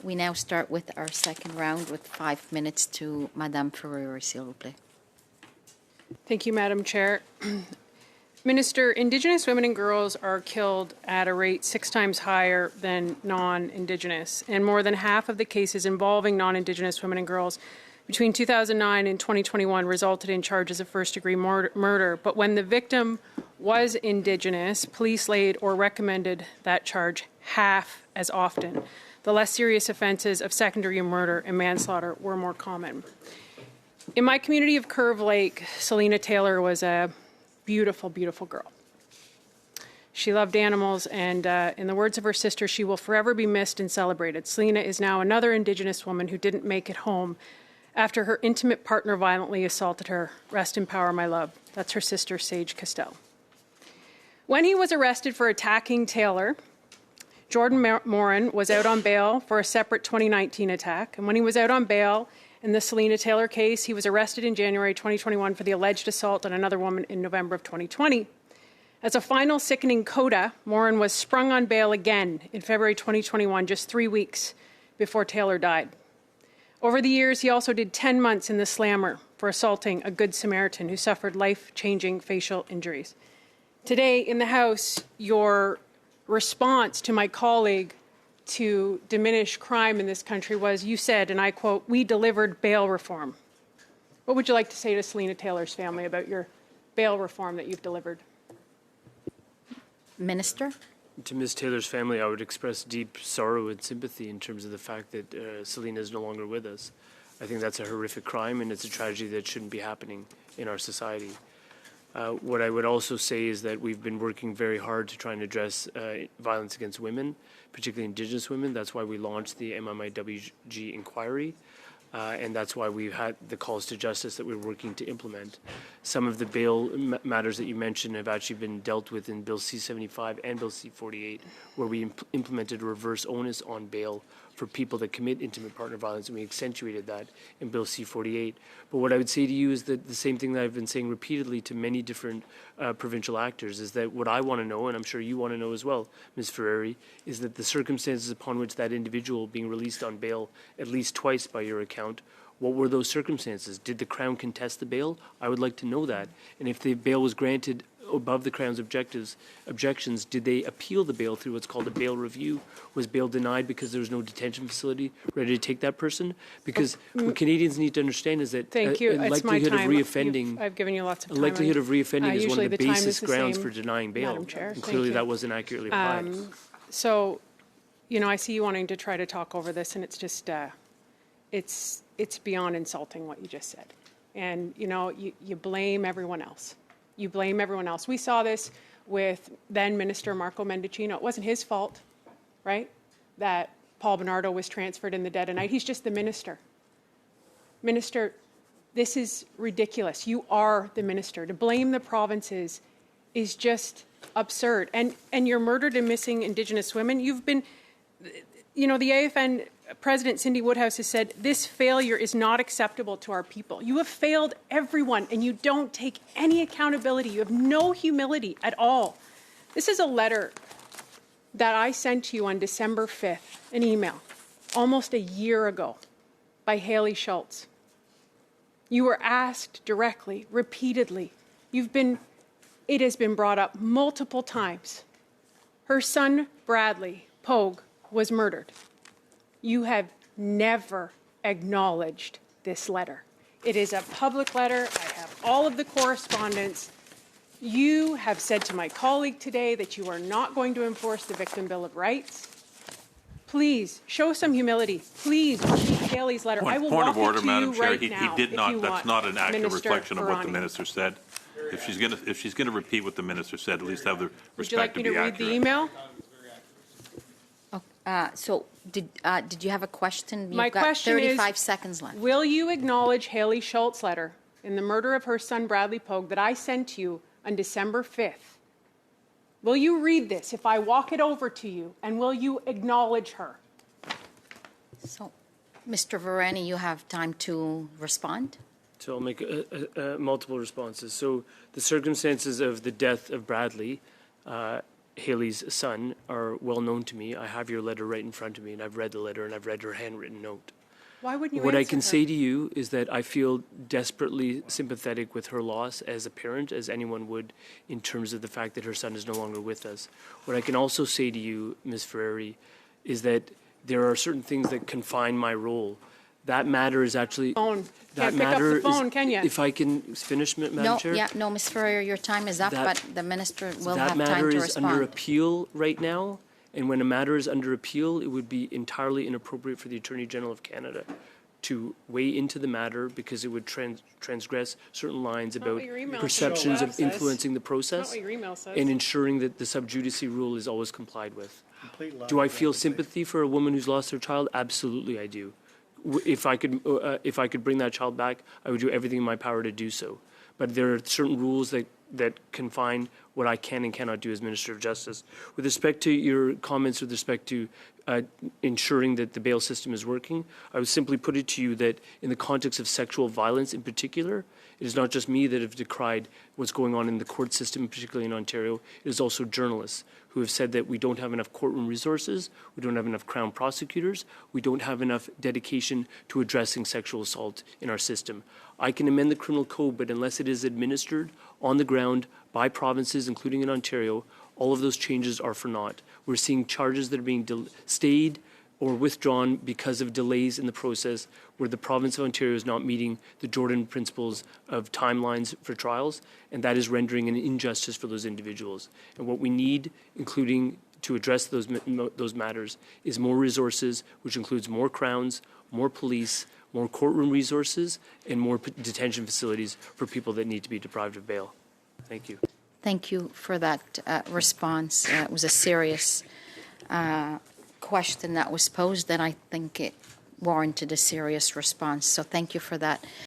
We now start with our second round with 5 minutes to Madame Ferrer, s'il vous plaît. Thank you, Madam Chair. Minister, Indigenous women and girls are killed at a rate 6 times higher than non-Indigenous, and more than half of the cases involving non-Indigenous women and girls between 2009 and 2021 resulted in charges of first-degree murder. But when the victim was Indigenous, police laid or recommended that charge half as often. The less serious offences of second-degree murder and manslaughter were more common. In my community of Curve Lake, Selena Taylor was a beautiful, beautiful girl. She loved animals, and in the words of her sister, she will forever be missed and celebrated. Selena is now another Indigenous woman who didn't make it home after her intimate partner violently assaulted her. Rest in power, my love. That's her sister, Sage Castell. When he was arrested for attacking Taylor, Jordan Moran was out on bail for a separate 2019 attack. And when he was out on bail in the Selena Taylor case, he was arrested in January 2021 for the alleged assault on another woman in November of 2020. As a final sickening coda, Moran was sprung on bail again in February 2021, just 3 weeks before Taylor died. Over the years, he also did 10 months in the Slammer for assaulting a Good Samaritan who suffered life-changing facial injuries. Today, in the House, your response to my colleague to diminish crime in this country was, you said, and I quote, "We delivered bail reform." What would you like to say to Selena Taylor's family about your bail reform that you've delivered? Minister? To Ms. Taylor's family, I would express deep sorrow and sympathy in terms of the fact that Selena is no longer with us. I think that's a horrific crime, and it's a tragedy that shouldn't be happening in our society. What I would also say is that we've been working very hard to try and address violence against women, particularly Indigenous women. That's why we launched the MMIWG inquiry, and that's why we've had the calls to justice that we're working to implement. Some of the bail matters that you mentioned have actually been dealt with in Bill C-75 and Bill C-48, where we implemented a reverse onus on bail for people that commit intimate partner violence, and we accentuated that in Bill C-48. But what I would say to you is that the same thing that I've been saying repeatedly to many different provincial actors is that what I want to know, and I'm sure you want to know as well, Ms. Ferreri, is that the circumstances upon which that individual being released on bail at least twice by your account, what were those circumstances? Did the Crown contest the bail? I would like to know that. And if the bail was granted above the Crown's objections, did they appeal the bail through what's called a bail review? Was bail denied because there was no detention facility ready to take that person? Because what Canadians need to understand is that Thank you. a It's my likelihood time. of reoffending, I've given you lots of a time. likelihood of reoffending is one of the basis grounds same, for denying bail. Madam Chair. And Thank clearly you. that wasn't accurately applied. So, you know, I see you wanting to try to talk over this, and it's just, it's beyond insulting what you just said. And, you know, you blame everyone else. You blame everyone else. We saw this with then Minister Marco Mendicino. It wasn't his fault, right, that Paul Bernardo was transferred in the dead of night. He's just the minister. Minister, this is ridiculous. You are the minister. To blame the provinces is just absurd. And your murdered and missing Indigenous women, you've been, you know, the AFN President Cindy Woodhouse has said this failure is not acceptable to our people. You have failed everyone, and you don't take any accountability. You have no humility at all. This is a letter that I sent to you on December 5th, an email, almost a year ago, by Haley Schultz. You were asked directly, repeatedly. It has been brought up multiple times. Her son, Bradley Pogue, was murdered. You have never acknowledged this letter. It is a public letter. I have all of the correspondence. You have said to my colleague today that you are not going to enforce the Victim Bill of Rights. Please, show some humility. Please read Haley's letter. I will Point walk of order, it to Madam you Chair. right He now, did not. That's not an accurate Minister reflection of what the Ferrani. minister said. If she's gonna repeat what the minister said, at least have the Would you like respect me to to be read accurate. the email? So did you have a question? You've My got question 35 is, seconds left. Will you acknowledge Haley Schultz's letter in the murder of her son Bradley Pogue that I sent to you on December 5th? Will you read this if I walk it over to you, and will you acknowledge her? So, Mr. Varani, you have time to respond. So I'll make multiple responses. So the circumstances of the death of Bradley Haley's son are well known to me. I have your letter right in front of me, and I've read the letter, and I've read her handwritten note. Why wouldn't you What I answer can her? say to you is that I feel desperately sympathetic with her loss as a parent, as anyone would, in terms of the fact that her son is no longer with us. What I can also say to you, Ms. Ferreri, is that there are certain things that confine my role. That matter is actually... Phone. That Can't pick up matter the phone, is, can you? If I can finish, Madam No, Chair? yeah, no, Ms. Ferrer, your time is up, That- but the minister will That have matter time to is under respond. appeal right now, and when a matter is under appeal, it would be entirely inappropriate for the Attorney General of Canada to weigh into the matter because it would transgress certain lines not about what your email perceptions of says. influencing the That's process not what your email says. and ensuring that the sub judice rule is always complied with. Complete lie. Do I feel sympathy for a woman who's lost her child? Absolutely, I do. If I could bring that child back, I would do everything in my power to do so. But there are certain rules that confine what I can and cannot do as Minister of Justice. With respect to your comments with respect to ensuring that the bail system is working, I would simply put it to you that in the context of sexual violence in particular, it is not just me that have decried what's going on in the court system, particularly in Ontario. It is also journalists who have said that we don't have enough courtroom resources, we don't have enough Crown prosecutors, we don't have enough dedication to addressing sexual assault in our system. I can amend the criminal code, but unless it is administered on the ground by provinces, including in Ontario, all of those changes are for naught. We're seeing charges that are being stayed or withdrawn because of delays in the process where the province of Ontario is not meeting the Jordan principles of timelines for trials, and that is rendering an injustice for those individuals. And what we need, including to address those matters, is more resources, which includes more crowns, more police, more courtroom resources, and more detention facilities for people that need to be deprived of bail. Thank you. Thank you for that response. It was a serious question that was posed, and I think it warranted a serious response. So thank you for that.